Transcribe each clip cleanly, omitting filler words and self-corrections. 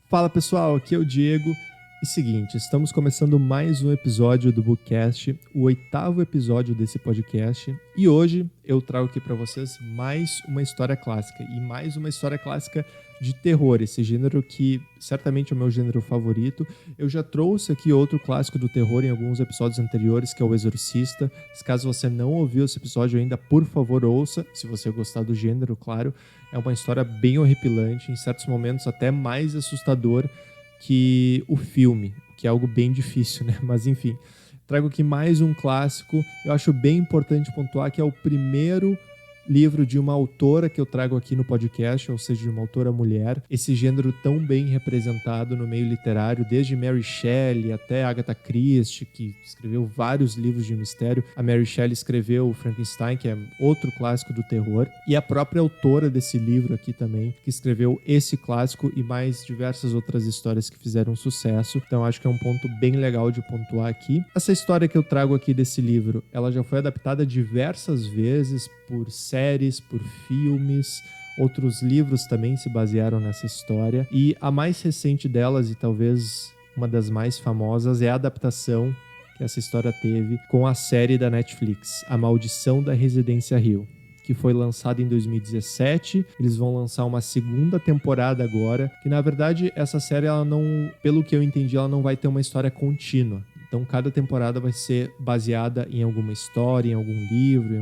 Fala pessoal, aqui é o Diego. E seguinte, estamos começando mais um episódio do Bookcast, o 8º episódio desse podcast. E hoje eu trago aqui para vocês mais uma história clássica. E mais uma história clássica de terror, esse gênero que certamente é o meu gênero favorito. Eu já trouxe aqui outro clássico do terror em alguns episódios anteriores, que é O Exorcista. Caso você não ouviu esse episódio ainda, por favor ouça, se você gostar do gênero, claro. É uma história bem horripilante, em certos momentos até mais assustador que o filme, que é algo bem difícil, né? Mas enfim, trago aqui mais um clássico. Eu acho bem importante pontuar que é o primeiro livro de uma autora que eu trago aqui no podcast, ou seja, de uma autora mulher. Esse gênero tão bem representado no meio literário, desde Mary Shelley até Agatha Christie, que escreveu vários livros de mistério. A Mary Shelley escreveu Frankenstein, que é outro clássico do terror. E a própria autora desse livro aqui também, que escreveu esse clássico e mais diversas outras histórias que fizeram sucesso. Então acho que é um ponto bem legal de pontuar aqui. Essa história que eu trago aqui desse livro, ela já foi adaptada diversas vezes por séries, por filmes, outros livros também se basearam nessa história. E a mais recente delas, e talvez uma das mais famosas, é a adaptação que essa história teve com a série da Netflix, A Maldição da Residência Hill, que foi lançada em 2017. Eles vão lançar uma segunda temporada agora, que na verdade essa série, ela não, pelo que eu entendi, ela não vai ter uma história contínua. Então cada temporada vai ser baseada em alguma história, em algum livro,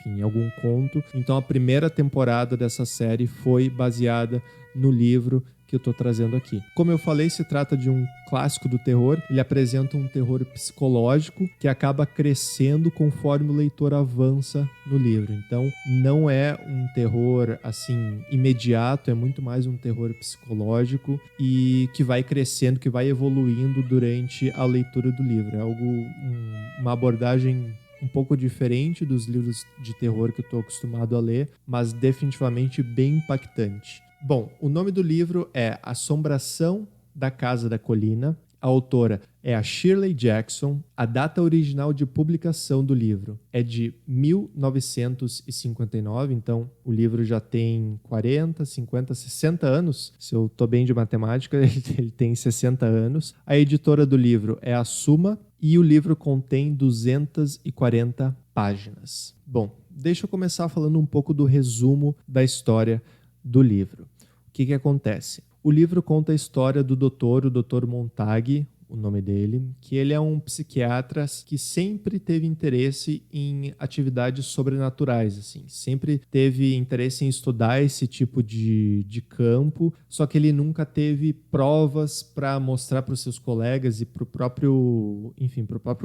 em algum conto. Então a primeira temporada dessa série foi baseada no livro que eu tô trazendo aqui. Como eu falei, se trata de um clássico do terror. Ele apresenta um terror psicológico que acaba crescendo conforme o leitor avança no livro. Então não é um terror assim imediato, é muito mais um terror psicológico e que vai crescendo, que vai evoluindo durante a leitura do livro. É algo, uma abordagem um pouco diferente dos livros de terror que eu estou acostumado a ler, mas definitivamente bem impactante. Bom, o nome do livro é Assombração da Casa da Colina. A autora é a Shirley Jackson. A data original de publicação do livro é de 1959, então o livro já tem 40, 50, 60 anos. Se eu estou bem de matemática, ele tem 60 anos. A editora do livro é a Suma e o livro contém 240 páginas. Bom, deixa eu começar falando um pouco do resumo da história do livro. O que acontece? O livro conta a história do o Dr. Montag, o nome dele, que ele é um psiquiatra que sempre teve interesse em atividades sobrenaturais, assim, sempre teve interesse em estudar esse tipo de campo, só que ele nunca teve provas para mostrar para os seus colegas e para o próprio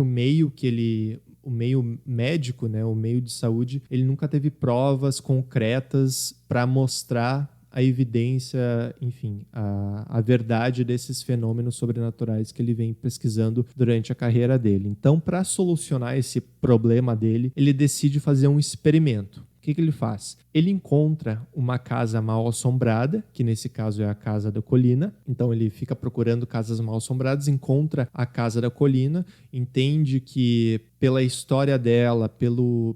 meio que ele, o meio médico, né, o meio de saúde, ele nunca teve provas concretas para mostrar a evidência, enfim, a verdade desses fenômenos sobrenaturais que ele vem pesquisando durante a carreira dele. Então, para solucionar esse problema dele, ele decide fazer um experimento. O que ele faz? Ele encontra uma casa mal assombrada, que nesse caso é a Casa da Colina. Então ele fica procurando casas mal assombradas, encontra a Casa da Colina, entende que pela história dela,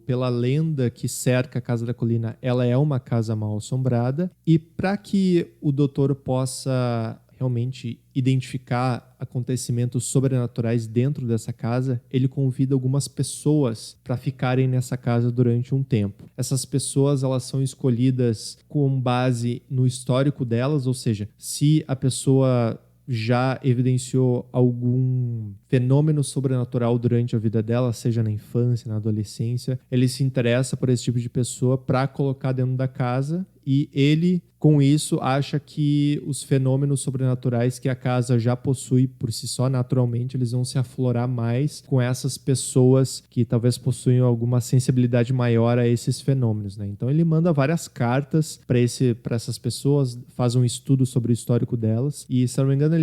pela lenda que cerca a Casa da Colina, ela é uma casa mal assombrada. E para que o doutor possa realmente identificar acontecimentos sobrenaturais dentro dessa casa, ele convida algumas pessoas para ficarem nessa casa durante um tempo. Essas pessoas, elas são escolhidas com base no histórico delas, ou seja, se a pessoa já evidenciou algum fenômeno sobrenatural durante a vida dela, seja na infância, na adolescência, ele se interessa por esse tipo de pessoa para colocar dentro da casa e ele, com isso, acha que os fenômenos sobrenaturais que a casa já possui por si só, naturalmente, eles vão se aflorar mais com essas pessoas que talvez possuem alguma sensibilidade maior a esses fenômenos, né? Então ele manda várias cartas para essas pessoas, faz um estudo sobre o histórico delas e, se não me engano,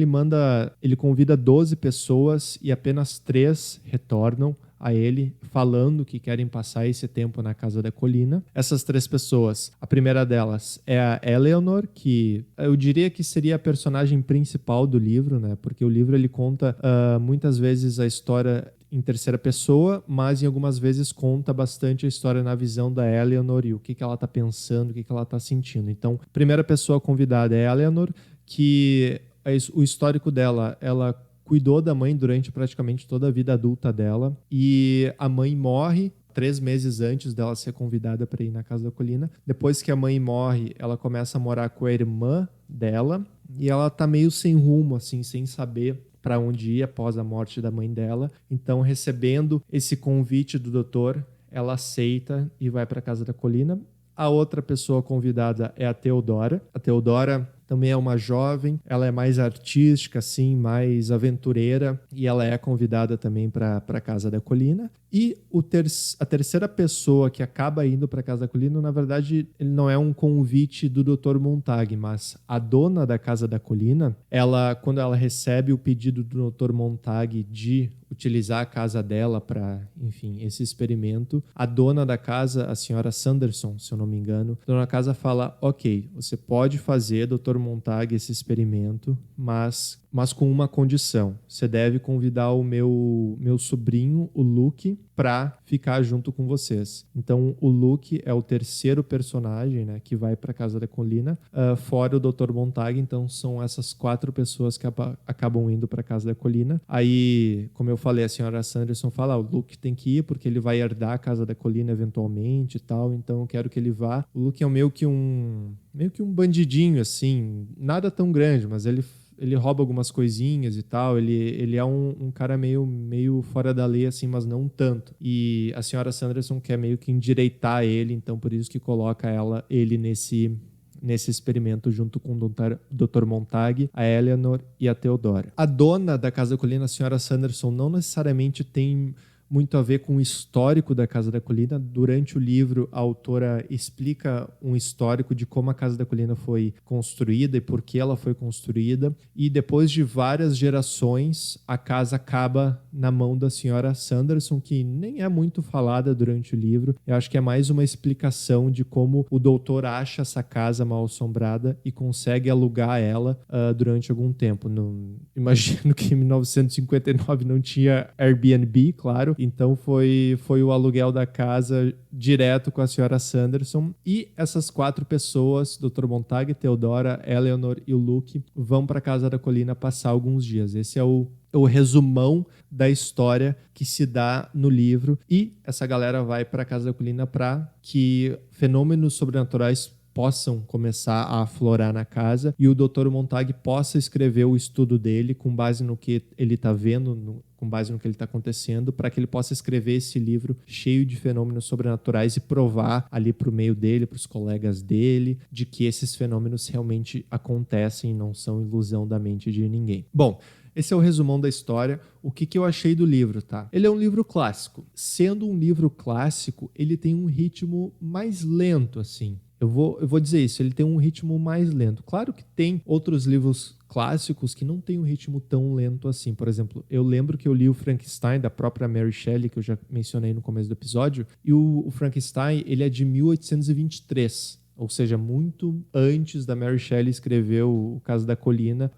ele convida 12 pessoas e apenas 3 retornam a ele, falando que querem passar esse tempo na Casa da Colina. Essas 3 pessoas, a primeira delas é a Eleanor, que eu diria que seria a personagem principal do livro, né? Porque o livro ele conta muitas vezes a história em terceira pessoa, mas em algumas vezes conta bastante a história na visão da Eleanor e o que ela está pensando, o que ela está sentindo. Então, a primeira pessoa convidada é a Eleanor, que o histórico dela, ela cuidou da mãe durante praticamente toda a vida adulta dela e a mãe morre 3 meses antes dela ser convidada para ir na Casa da Colina. Depois que a mãe morre, ela começa a morar com a irmã dela e ela tá meio sem rumo, assim, sem saber para onde ir após a morte da mãe dela. Então, recebendo esse convite do doutor, ela aceita e vai para a Casa da Colina. A outra pessoa convidada é a Theodora. A Theodora também é uma jovem, ela é mais artística, assim, mais aventureira, e ela é convidada também para a Casa da Colina. E a terceira pessoa que acaba indo para a Casa da Colina, na verdade, ele não é um convite do Dr. Montag, mas a dona da Casa da Colina, quando ela recebe o pedido do Dr. Montag de utilizar a casa dela para, enfim, esse experimento, a dona da casa, a senhora Sanderson, se eu não me engano, a dona da casa fala, ok, você pode fazer, Dr. Montag, esse experimento, mas com uma condição. Você deve convidar o meu sobrinho, o Luke, para ficar junto com vocês. Então, o Luke é o terceiro personagem, né, que vai para a Casa da Colina, fora o Dr. Montag. Então, são essas 4 pessoas que acabam indo para a Casa da Colina. Aí, como eu falei, a senhora Sanderson fala, o Luke tem que ir porque ele vai herdar a Casa da Colina eventualmente e tal, então eu quero que ele vá. O Luke é meio que um bandidinho, assim, nada tão grande, mas ele rouba algumas coisinhas e tal, ele é um cara meio fora da lei, assim, mas não tanto. E a senhora Sanderson quer meio que endireitar ele, então por isso que coloca ele nesse experimento junto com o Dr. Montag, a Eleanor e a Theodora. A dona da Casa da Colina, a senhora Sanderson, não necessariamente tem muito a ver com o histórico da Casa da Colina. Durante o livro, a autora explica um histórico de como a Casa da Colina foi construída e por que ela foi construída. E depois de várias gerações, a casa acaba na mão da senhora Sanderson, que nem é muito falada durante o livro. Eu acho que é mais uma explicação de como o doutor acha essa casa mal assombrada e consegue alugar ela durante algum tempo. Imagino que em 1959 não tinha Airbnb, claro. Então foi o aluguel da casa direto com a senhora Sanderson. E essas 4 pessoas, Dr. Montag, Theodora, Eleanor e o Luke, vão para a Casa da Colina passar alguns dias. Esse é o resumão da história que se dá no livro. E essa galera vai para a Casa da Colina para que fenômenos sobrenaturais possam começar a aflorar na casa e o Dr. Montag possa escrever o estudo dele com base no que ele está vendo, com base no que ele está acontecendo, para que ele possa escrever esse livro cheio de fenômenos sobrenaturais e provar ali para o meio dele, para os colegas dele, de que esses fenômenos realmente acontecem e não são ilusão da mente de ninguém. Bom, esse é o resumão da história. O que eu achei do livro, tá? Ele é um livro clássico. Sendo um livro clássico, ele tem um ritmo mais lento, assim. Eu vou dizer isso, ele tem um ritmo mais lento. Claro que tem outros livros clássicos que não tem um ritmo tão lento assim. Por exemplo, eu lembro que eu li o Frankenstein, da própria Mary Shelley, que eu já mencionei no começo do episódio, e o Frankenstein, ele é de 1823. Ou seja, muito antes da Mary Shelley escrever o Casa da Colina.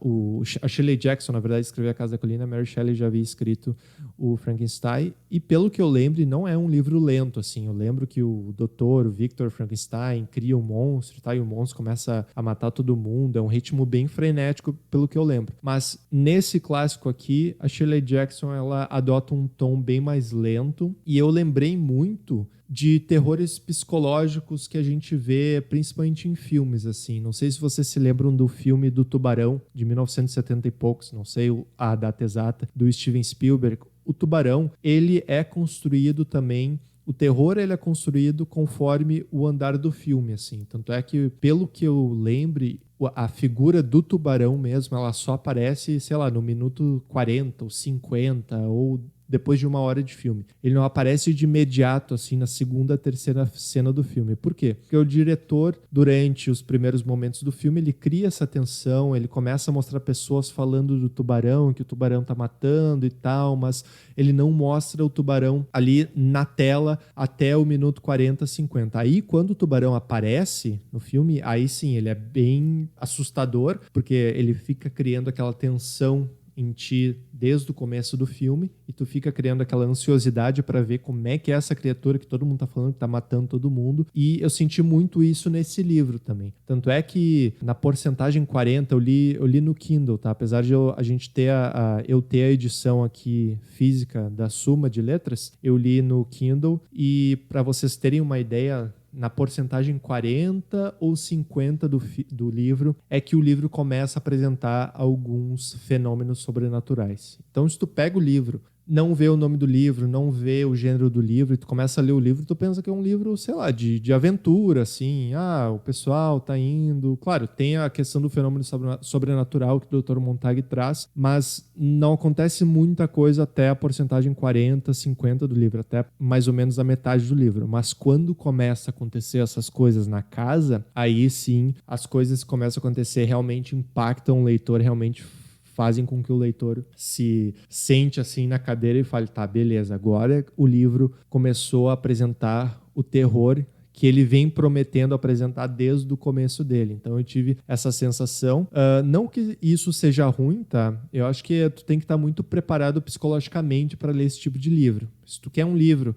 A Shirley Jackson, na verdade, escreveu a Casa da Colina. A Mary Shelley já havia escrito o Frankenstein. E pelo que eu lembro, não é um livro lento, assim. Eu lembro que o doutor, o Victor Frankenstein, cria um monstro, tá? E o monstro começa a matar todo mundo. É um ritmo bem frenético, pelo que eu lembro. Mas nesse clássico aqui, a Shirley Jackson, ela adota um tom bem mais lento. E eu lembrei muito de terrores psicológicos que a gente vê principalmente em filmes, assim. Não sei se vocês se lembram do filme do Tubarão, de 1970 e poucos, não sei a data exata, do Steven Spielberg. O Tubarão, ele é construído também, o terror ele é construído conforme o andar do filme, assim. Tanto é que, pelo que eu lembre, a figura do tubarão mesmo, ela só aparece, sei lá, no minuto 40 ou 50 ou depois de 1 hora de filme. Ele não aparece de imediato, assim, na segunda, terceira cena do filme. Por quê? Porque o diretor, durante os primeiros momentos do filme, ele cria essa tensão, ele começa a mostrar pessoas falando do tubarão, que o tubarão tá matando e tal, mas ele não mostra o tubarão ali na tela até o minuto 40, 50. Aí, quando o tubarão aparece no filme, aí sim, ele é bem assustador, porque ele fica criando aquela tensão em ti desde o começo do filme e tu fica criando aquela ansiosidade para ver como é que é essa criatura que todo mundo tá falando que tá matando todo mundo. E eu senti muito isso nesse livro também. Tanto é que na porcentagem 40 eu li no Kindle, tá? Apesar de a gente ter eu ter a edição aqui física da Suma de Letras, eu li no Kindle e para vocês terem uma ideia, na porcentagem 40 ou 50 do livro, é que o livro começa a apresentar alguns fenômenos sobrenaturais. Então, se tu pega o livro, não vê o nome do livro, não vê o gênero do livro, e tu começa a ler o livro, tu pensa que é um livro, sei lá, de aventura, assim, o pessoal tá indo... Claro, tem a questão do fenômeno sobrenatural que o Dr. Montag traz, mas não acontece muita coisa até a porcentagem 40, 50 do livro, até mais ou menos a metade do livro. Mas quando começa a acontecer essas coisas na casa, aí sim, as coisas começam a acontecer, realmente impactam o leitor, realmente fazem com que o leitor se sente assim na cadeira e fale, tá, beleza, agora o livro começou a apresentar o terror que ele vem prometendo apresentar desde o começo dele. Então eu tive essa sensação. Não que isso seja ruim, tá? Eu acho que tu tem que estar muito preparado psicologicamente para ler esse tipo de livro. Se tu quer um livro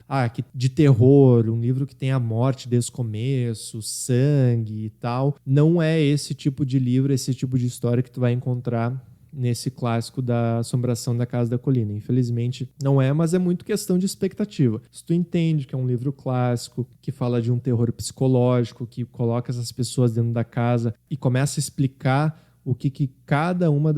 de terror, um livro que tem a morte desde o começo, sangue e tal, não é esse tipo de livro, esse tipo de história que tu vai encontrar nesse clássico da Assombração da Casa da Colina. Infelizmente não é, mas é muito questão de expectativa. Se tu entende que é um livro clássico, que fala de um terror psicológico, que coloca essas pessoas dentro da casa e começa a explicar o que cada uma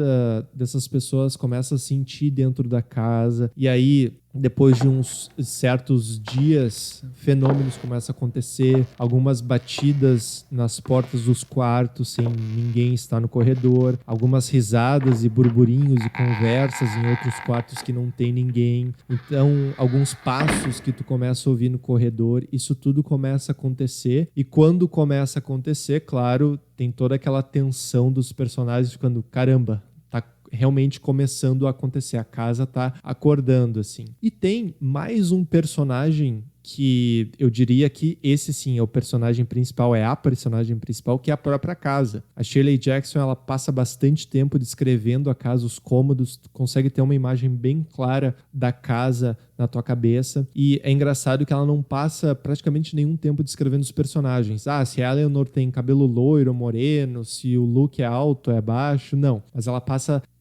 dessas pessoas começa a sentir dentro da casa, e aí depois de uns certos dias, fenômenos começam a acontecer, algumas batidas nas portas dos quartos sem ninguém estar no corredor, algumas risadas e burburinhos e conversas em outros quartos que não tem ninguém. Então, alguns passos que tu começa a ouvir no corredor, isso tudo começa a acontecer, e quando começa a acontecer, claro, tem toda aquela tensão dos personagens quando, caramba, realmente começando a acontecer, a casa tá acordando, assim. E tem mais um personagem que eu diria que esse sim é o personagem principal, é a personagem principal, que é a própria casa. A Shirley Jackson, ela passa bastante tempo descrevendo a casa, os cômodos, consegue ter uma imagem bem clara da casa na tua cabeça, e é engraçado que ela não passa praticamente nenhum tempo descrevendo os personagens. Se a Eleanor tem cabelo loiro, moreno, se o Luke é alto, é baixo, não. Mas ela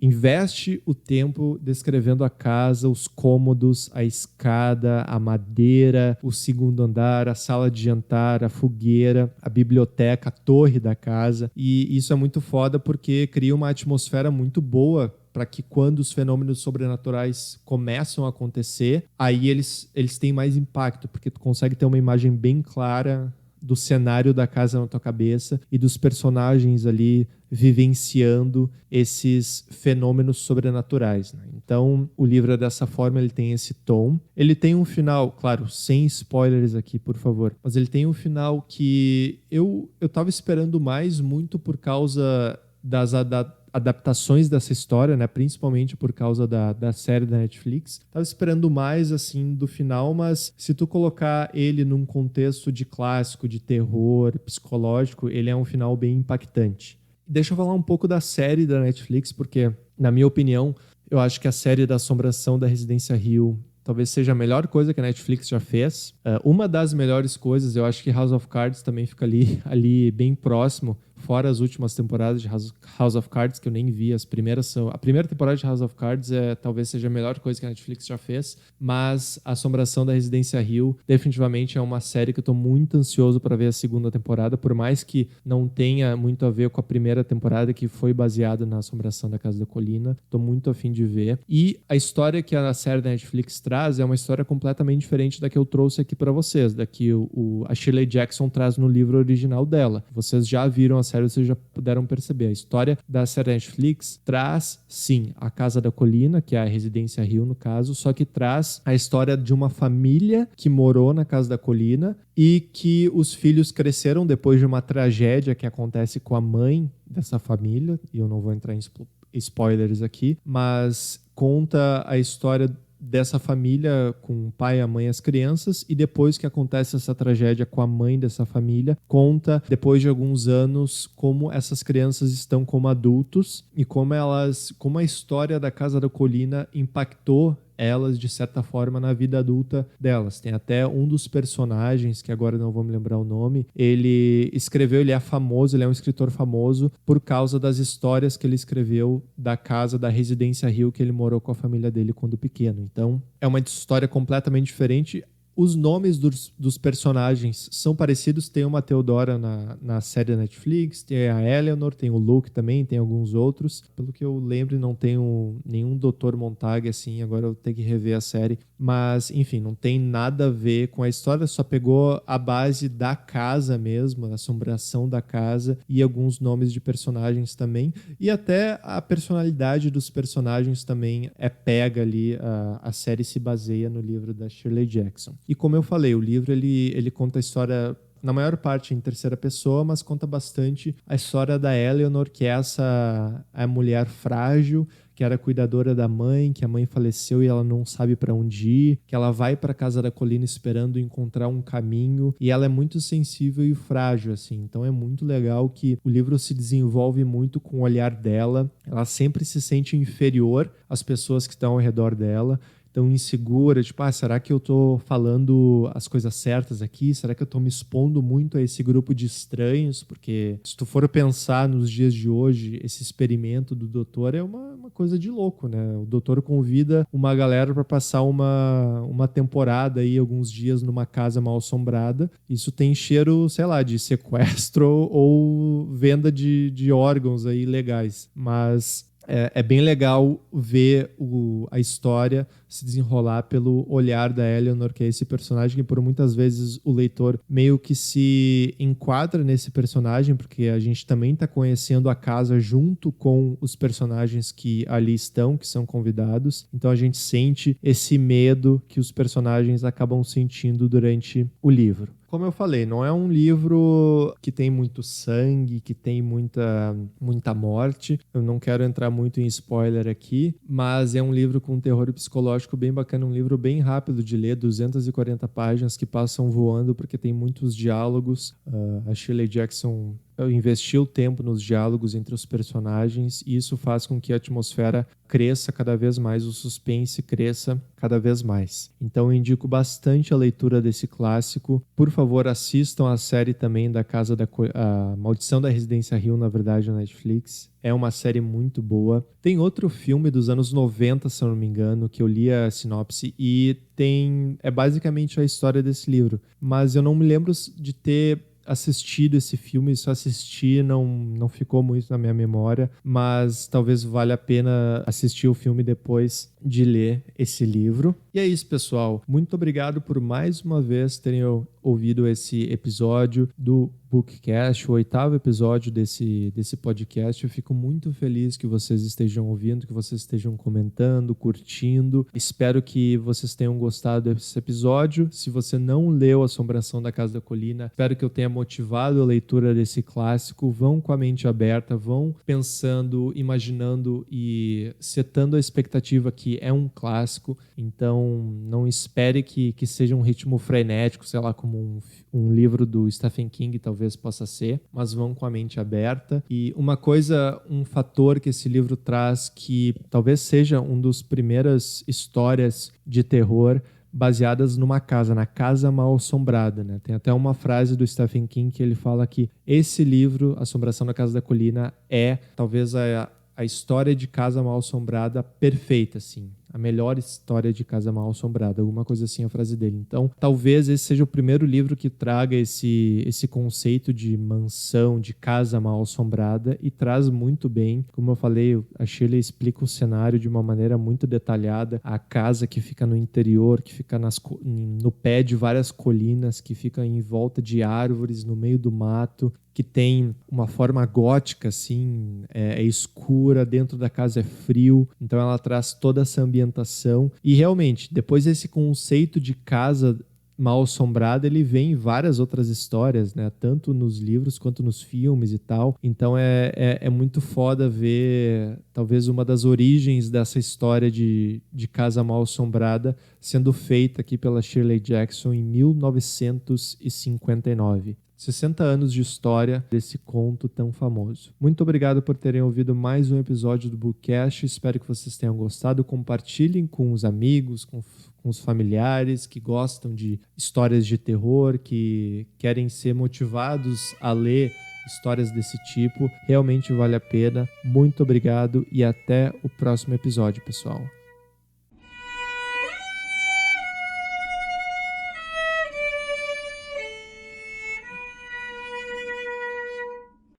investe o tempo descrevendo a casa, os cômodos, a escada, a madeira, o segundo andar, a sala de jantar, a fogueira, a biblioteca, a torre da casa. E isso é muito foda porque cria uma atmosfera muito boa para que quando os fenômenos sobrenaturais começam a acontecer, aí eles têm mais impacto, porque tu consegue ter uma imagem bem clara do cenário da casa na tua cabeça e dos personagens ali vivenciando esses fenômenos sobrenaturais, né? Então, o livro é dessa forma, ele tem esse tom. Ele tem um final, claro, sem spoilers aqui, por favor, mas ele tem um final que eu tava esperando mais, muito por causa das adaptações dessa história, né? Principalmente por causa da série da Netflix. Tava esperando mais, assim, do final, mas se tu colocar ele num contexto de clássico, de terror, psicológico, ele é um final bem impactante. Deixa eu falar um pouco da série da Netflix, porque, na minha opinião, eu acho que a série da Assombração da Residência Hill talvez seja a melhor coisa que a Netflix já fez. Uma das melhores coisas, eu acho que House of Cards também fica ali bem próximo, fora as últimas temporadas de House of Cards, que eu nem vi. A primeira temporada de House of Cards talvez seja a melhor coisa que a Netflix já fez, mas a Assombração da Residência Hill definitivamente é uma série que eu tô muito ansioso para ver a segunda temporada, por mais que não tenha muito a ver com a primeira temporada, que foi baseada na Assombração da Casa da Colina. Tô muito afim de ver. E a história que a série da Netflix traz é uma história completamente diferente da que eu trouxe aqui para vocês, da que a Shirley Jackson traz no livro original dela. Vocês já viram a série, vocês já puderam perceber. A história da série Netflix traz, sim, a Casa da Colina, que é a Residência Hill, no caso, só que traz a história de uma família que morou na Casa da Colina e que os filhos cresceram depois de uma tragédia que acontece com a mãe dessa família, e eu não vou entrar em spoilers aqui, mas conta a história dessa família com o pai, a mãe e as crianças, e depois que acontece essa tragédia com a mãe dessa família, conta, depois de alguns anos, como essas crianças estão como adultos e como a história da Casa da Colina impactou elas, de certa forma, na vida adulta delas. Tem até um dos personagens, que agora não vou me lembrar o nome, ele é famoso, ele é um escritor famoso por causa das histórias que ele escreveu da casa, da Residência Hill, que ele morou com a família dele quando pequeno. Então, é uma história completamente diferente. Os nomes dos personagens são parecidos. Tem uma Theodora na série da Netflix, tem a Eleanor, tem o Luke também, tem alguns outros. Pelo que eu lembro, não tem nenhum Dr. Montag, assim, agora eu tenho que rever a série. Mas, enfim, não tem nada a ver com a história, só pegou a base da casa mesmo, a assombração da casa e alguns nomes de personagens também. E até a personalidade dos personagens também pega ali, a série se baseia no livro da Shirley Jackson. E como eu falei, o livro ele conta a história, na maior parte em terceira pessoa, mas conta bastante a história da Eleanor, que é a mulher frágil, que era cuidadora da mãe, que a mãe faleceu e ela não sabe para onde ir, que ela vai para a Casa da Colina esperando encontrar um caminho, e ela é muito sensível e frágil, assim. Então é muito legal que o livro se desenvolve muito com o olhar dela. Ela sempre se sente inferior às pessoas que estão ao redor dela, tão insegura, tipo, será que eu tô falando as coisas certas aqui? Será que eu tô me expondo muito a esse grupo de estranhos? Porque se tu for pensar nos dias de hoje, esse experimento do doutor é uma coisa de louco, né? O doutor convida uma galera para passar uma temporada aí, alguns dias numa casa mal assombrada. Isso tem cheiro, sei lá, de sequestro ou venda de órgãos aí legais. Mas é bem legal ver a história se desenrolar pelo olhar da Eleanor, que é esse personagem que por muitas vezes o leitor meio que se enquadra nesse personagem, porque a gente também está conhecendo a casa junto com os personagens que ali estão, que são convidados. Então a gente sente esse medo que os personagens acabam sentindo durante o livro. Como eu falei, não é um livro que tem muito sangue, que tem muita morte. Eu não quero entrar muito em spoiler aqui, mas é um livro com terror psicológico bem bacana, um livro bem rápido de ler, 240 páginas que passam voando porque tem muitos diálogos. A Shirley Jackson investiu tempo nos diálogos entre os personagens e isso faz com que a atmosfera cresça cada vez mais, o suspense cresça cada vez mais. Então eu indico bastante a leitura desse clássico. Por favor, assistam a série também da a Maldição da Residência Hill, na verdade, na Netflix. É uma série muito boa. Tem outro filme dos anos 90, se eu não me engano, que eu li a sinopse e é basicamente a história desse livro. Mas eu não me lembro de ter assistido esse filme, só assisti, não ficou muito na minha memória, mas talvez valha a pena assistir o filme depois de ler esse livro. E é isso, pessoal. Muito obrigado por mais uma vez terem ouvido esse episódio do Bookcast, o 8º episódio desse podcast. Eu fico muito feliz que vocês estejam ouvindo, que vocês estejam comentando, curtindo. Espero que vocês tenham gostado desse episódio. Se você não leu Assombração da Casa da Colina, espero que eu tenha motivado a leitura desse clássico. Vão com a mente aberta, vão pensando, imaginando e setando a expectativa que é um clássico. Então, não espere que seja um ritmo frenético, sei lá, como um livro do Stephen King talvez possa ser, mas vão com a mente aberta. E um fator que esse livro traz, que talvez seja uma das primeiras histórias de terror baseadas numa casa, na Casa Mal Assombrada, né? Tem até uma frase do Stephen King que ele fala que esse livro, Assombração da Casa da Colina, é talvez a história de Casa Mal Assombrada perfeita, assim. A melhor história de Casa Mal Assombrada, alguma coisa assim a frase dele. Então, talvez esse seja o primeiro livro que traga esse conceito de mansão, de casa mal assombrada, e traz muito bem. Como eu falei, a Shirley explica o cenário de uma maneira muito detalhada. A casa que fica no interior, que fica no pé de várias colinas, que fica em volta de árvores, no meio do mato, que tem uma forma gótica, assim, é escura, dentro da casa é frio, então ela traz toda essa ambientação. E realmente, depois desse conceito de casa Mal Assombrada, ele vem em várias outras histórias, né? Tanto nos livros quanto nos filmes e tal. Então é muito foda ver, talvez, uma das origens dessa história de Casa Mal Assombrada sendo feita aqui pela Shirley Jackson em 1959. 60 anos de história desse conto tão famoso. Muito obrigado por terem ouvido mais um episódio do Bookcast. Espero que vocês tenham gostado. Compartilhem com os amigos, com os familiares que gostam de histórias de terror, que querem ser motivados a ler histórias desse tipo. Realmente vale a pena. Muito obrigado e até o próximo episódio, pessoal.